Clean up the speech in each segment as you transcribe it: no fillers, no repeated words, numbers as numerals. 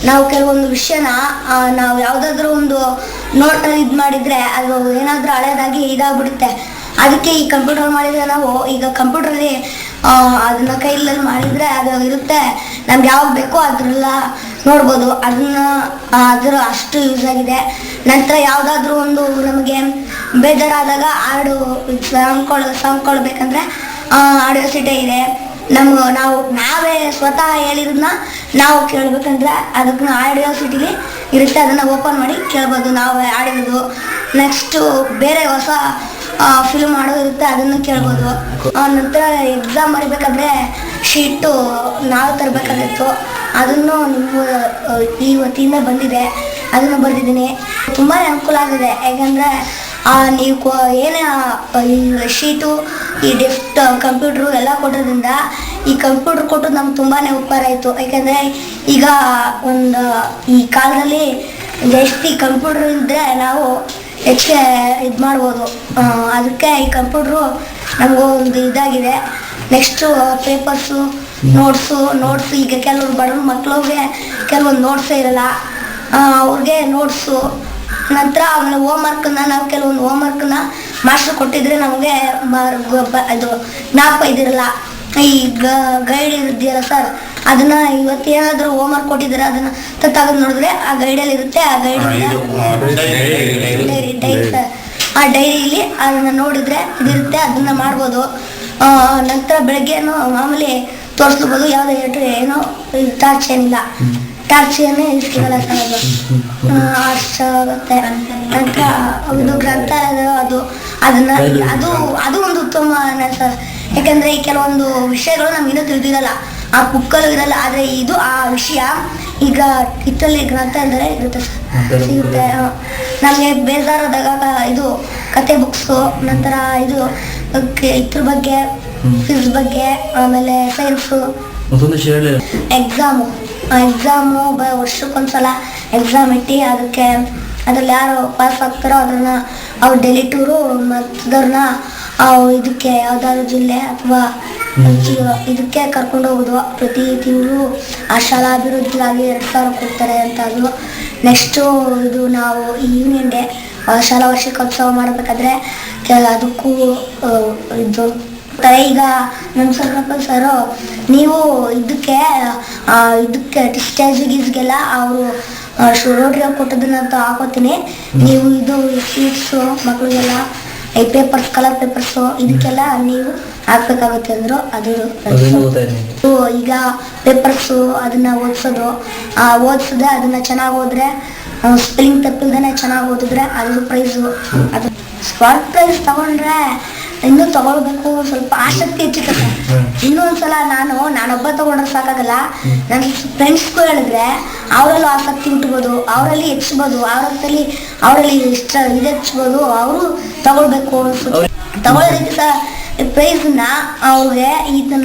ನಾವು ಕೆಲವೊಂದು ವಿಷಯನ ನಾವು ಯಾವುದಾದ್ರೂ ಒಂದು ನೋಟಲ್ಲಿ ಇದು ಮಾಡಿದರೆ ಅದು ಏನಾದರೂ ಹಳೇದಾಗಿ ಇದಾಗ್ಬಿಡುತ್ತೆ. ಅದಕ್ಕೆ ಈ ಕಂಪ್ಯೂಟರ್ ಮಾಡಿದರೆ ನಾವು ಈಗ ಕಂಪ್ಯೂಟ್ರಲ್ಲಿ ಅದನ್ನ ಕೈಯಲ್ಲಿ ಮಾಡಿದರೆ ಅದು ಇರುತ್ತೆ, ನಮ್ಗೆ ಯಾವಾಗ ಬೇಕೋ ಅದನ್ನೆಲ್ಲ ನೋಡ್ಬೋದು. ಅದರ ಅಷ್ಟು ಯೂಸ್ ಆಗಿದೆ. ನಂತರ ಯಾವುದಾದ್ರೂ ಒಂದು ನಮಗೆ ಬೇಜಾರಾದಾಗ ಹಾಡು ಸಾಂಗ್ ಕೊಡ್ಬೇಕಂದ್ರೆ ಆಡಿಯೋ ಸಿಟಿ ಇದೆ. ನಾವೇ ಸ್ವತಃ ಹೇಳಿರೋದನ್ನ ನಾವು ಕೇಳಬೇಕಂದ್ರೆ ಅದಕ್ಕೆ ಆಡಿಯೋ ಸಿಟಿಲಿ ಇರುತ್ತೆ, ಅದನ್ನು ಓಪನ್ ಮಾಡಿ ಕೇಳ್ಬೋದು ನಾವು ಆಡಿರೋದು. ನೆಕ್ಸ್ಟು ಬೇರೆ ಹೊಸ ಫಿಲ್ಮ್ ಮಾಡೋದು ಇರುತ್ತೆ, ಅದನ್ನು ಕೇಳ್ಬೋದು. ನಂತರ ಎಕ್ಸಾಮ್ ಬರೀಬೇಕಾದ್ರೆ ಶೀಟು ನಾವು ತರಬೇಕಾಗಿತ್ತು, ಅದನ್ನು ಈ ವತಿಯಿಂದ ಬಂದಿದೆ, ಅದನ್ನು ಬರೆದಿದ್ದೀನಿ. ತುಂಬಾ ಅನುಕೂಲ ಆಗಿದೆ. ಯಾಕಂದರೆ ನೀವು ಏನೇ ಈ ಶೀಟು ಈ ಡೆಸ್ಕ್ ಕಂಪ್ಯೂಟ್ರು ಎಲ್ಲ ಕೊಟ್ಟೋದ್ರಿಂದ ಈ ಕಂಪ್ಯೂಟ್ರ್ ಕೊಟ್ಟು ನಮ್ಗೆ ತುಂಬಾ ಉಪಕಾರ ಆಯಿತು. ಯಾಕಂದರೆ ಈಗ ಈ ಕಾಲದಲ್ಲಿ ಜಾಸ್ತಿ ಕಂಪ್ಯೂಟ್ರ್ ಇದ್ದರೆ ನಾವು ಹೆಚ್ಚಿಗೆ ಇದು ಮಾಡ್ಬೋದು. ಅದಕ್ಕೆ ಈ ಕಂಪ್ಯೂಟ್ರು ನಮಗೂ ಒಂದು ಇದಾಗಿದೆ. ನೆಕ್ಸ್ಟು ಪೇಪರ್ಸು ನೋಟ್ಸು ಈಗ ಕೆಲವರು ಬಡವ್ರ ಮಕ್ಳಿಗೆ ಕೆಲವೊಂದು ನೋಟ್ಸೇ ಇರಲ್ಲ, ಅವ್ರಿಗೆ ನೋಟ್ಸು. ನಂತರ ಆಮೇಲೆ ನಾವು ಕೆಲವೊಂದು ಹೋಮ್ವರ್ಕನ್ನ ಮಾಸ್ಟ್ರು ಕೊಟ್ಟಿದ್ರೆ ನಮಗೆ ಅದು ಜ್ಞಾಪ ಇದಿರಲ್ಲ. ಈ ಗೈಡ್ ಇರುತ್ತಲ್ಲ ಸರ್, ಅದನ್ನು ಇವತ್ತು ಏನಾದರೂ ಹೋಮ್ವರ್ಕ್ ಕೊಟ್ಟಿದ್ದಾರೆ ಅದನ್ನು ತೆಗೆದು ನೋಡಿದ್ರೆ ಆ ಗೈಡಲ್ಲಿ ಇರುತ್ತೆ. ಆ ಡೈರಿ ಸರ್, ಆ ಡೈರಿಲಿ ಅದನ್ನು ನೋಡಿದರೆ ಇದಿರುತ್ತೆ, ಅದನ್ನು ಮಾಡ್ಬೋದು. ನಂತರ ಬೆಳಗ್ಗೆನೂ ಮಾಮೂಲಿ ತೋರಿಸ್ಬೋದು, ಯಾವುದೇ ಏನೋ ಟಾರ್ಚ್ ಏನಿಲ್ಲ, ಟಾರ್ಚ್ ಏನೇ ಸಿಗಲ್ಲ ಸರ್, ಅದು ಆಗುತ್ತೆ. ನಂತರ ಒಂದು ಗ್ರಂಥಾಲಯ ಅದು ಒಂದು ಉತ್ತಮ ಸರ್. ಯಾಕಂದರೆ ಈ ಕೆಲವೊಂದು ವಿಷಯಗಳು ನಮ್ಗೆ ಇನ್ನೂ ತಿಳಿದಿರಲ್ಲ, ಆ ಬುಕ್ಕಲ್ಲೂ ಇರಲ್ಲ. ಆದರೆ ಇದು ಆ ವಿಷಯ ಈಗ ಇದರಲ್ಲಿ ಗ್ರಂಥಾಲಯದಲ್ಲೇ ಇರುತ್ತೆ ಸರ್, ಸಿಗುತ್ತೆ. ನಮಗೆ ಬೇಜಾರಾದಾಗ ಇದು ಕತೆ ಬುಕ್ಸು, ನಂತರ ಇದು ಇದ್ರ ಬಗ್ಗೆ ಫಿಸಿಕ್ಸ್ ಬಗ್ಗೆ, ಆಮೇಲೆ ಸೈನ್ಸು. ಎಕ್ಸಾಮು ವರ್ಷಕ್ಕೊಂದ್ಸಲ ಎಕ್ಸಾಮ್ ಇಟ್ಟು ಅದ್ರಲ್ಲಿ ಯಾರು ಪಾಸ್ ಆಗ್ತಾರೋ ಅದನ್ನು ಅವ್ರು ಡೆಲ್ಲಿ ಟೂರು ಮತ್ತದವ್ರನ್ನ ಇದಕ್ಕೆ ಯಾವುದಾದ್ರು ಜಿಲ್ಲೆ ಅಥವಾ ಇದಕ್ಕೆ ಕರ್ಕೊಂಡು ಹೋಗೋದು. ಪ್ರತಿ ತಿಂಗಳು ಆ ಶಾಲಾ ಅಭಿವೃದ್ಧಿಗಾಗಿ 2,000 ಕೊಡ್ತಾರೆ ಅಂತ. ಅದು ನೆಕ್ಸ್ಟು ಇದು ನಾವು ಈ ಯೂನಿಯನ್ ಡೇ ಶಾಲಾ ವಾರ್ಷಿಕೋತ್ಸವ ಮಾಡಬೇಕಾದ್ರೆ ಅದಕ್ಕೂ ಇದು ಈಗ ನಮ್ಮ ಸರ್ ನೀವು ಇದಕ್ಕೆ ಸ್ಟೇಜ್ಗೆಲ್ಲ ಅವರು ರೋಡ್ರಿ ಕೊಟ್ಟದನ್ನ ಹಾಕೋತೀನಿ, ನೀವು ಇದು ಶೀಟ್ಸು ಮಕ್ಕಳಿಗೆಲ್ಲ ಈ ಪೇಪರ್ಸ್ ಕಲರ್ ಪೇಪರ್ಸು ಇದಕ್ಕೆಲ್ಲ ನೀವು ಹಾಕ್ಬೇಕಾಗುತ್ತೆ ಅಂದರು. ಅದು ಈಗ ಪೇಪರ್ಸು ಅದನ್ನು ಓದಿಸಿದ್ರೆ ಅದನ್ನು ಚೆನ್ನಾಗಿ ಓದಿದ್ರೆ, ಸ್ಪೆಲ್ಲಿಂಗ್ ತಪ್ಪಿಲ್ದೇ ಚೆನ್ನಾಗಿ ಓದಿದ್ರೆ ಅದು ಪ್ರೈಸು. ಅದು ಸ್ಪಾಟ್ ಪ್ರೈಸ್ ತಗೊಂಡ್ರೆ ಇನ್ನೂ ತಗೊಳ್ಬೇಕು, ಸ್ವಲ್ಪ ಆಸಕ್ತಿ ಹೆಚ್ಚುತ್ತೆ. ಇನ್ನೊಂದ್ಸಲ ನಾನೊಬ್ಬ ತಗೊಂಡ್ರೆ ಸಾಕಾಗಲ್ಲ, ನನ್ನ ಫ್ರೆಂಡ್ಸ್ಗೂ ಹೇಳಿದ್ರೆ ಅವರಲ್ಲೂ ಆಸಕ್ತಿ ಹುಟ್ಬೋದು, ಅವರಲ್ಲಿ ಹೆಚ್ಚಿಬೋದು, ಅವರಲ್ಲಿ ಇಷ್ಟ ಇದು ಹೆಚ್ಚಿಬೋದು, ಅವರು ತಗೊಳ್ಬೇಕು ಅನ್ಸುತ್ತೆ. ತಗೊಳ್ಳೋದಕ್ಕಿಂತ ಪ್ರೈಸ್ನ ಅವ್ರಿಗೆ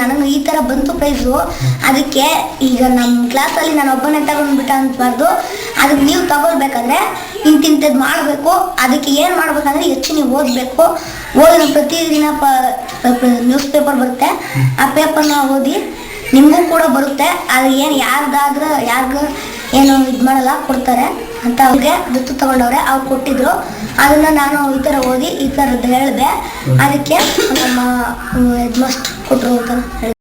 ನನಗೆ ಈ ಥರ ಬಂತು ಪ್ರೈಸು, ಅದಕ್ಕೆ ಈಗ ನಮ್ಮ ಕ್ಲಾಸಲ್ಲಿ ನಾನು ಒಬ್ಬನೇ ತಗೊಂಡ್ಬಿಟ್ಟ ಅನ್ಬಾರ್ದು. ಅದಕ್ಕೆ ನೀವು ತಗೊಳ್ಬೇಕಂದ್ರೆ ಇಂತಿಂಥದ್ದು ಮಾಡಬೇಕು. ಅದಕ್ಕೆ ಏನು ಮಾಡ್ಬೇಕಂದ್ರೆ ಹೆಚ್ಚು ನೀವು ಓದಬೇಕು. ಪ್ರತಿದಿನ ನ್ಯೂಸ್ ಪೇಪರ್ ಬರುತ್ತೆ, ಆ ಪೇಪರ್ನ ಓದಿ ನಿಮಗೂ ಕೂಡ ಬರುತ್ತೆ. ಅದು ಏನು ಯಾರಿಗೂ ಏನು ಇದು ಮಾಡಲ್ಲ, ಕೊಡ್ತಾರೆ ಅಂತ. ಅವ್ರಿಗೆ ದತ್ತು ತಗೊಂಡವ್ರೆ, ಅವ್ರು ಕೊಟ್ಟಿದ್ರು. ಅದನ್ನು ನಾನು ಈ ಥರ ಓದಿ ಈ ಥರದ್ದು ಹೇಳಿದೆ, ಅದಕ್ಕೆ ನಮ್ಮ ಹೆಡ್ ಮಾಸ್ಟರ್ ಕೊಟ್ಟರು ಅಂತ ಹೇಳಿ.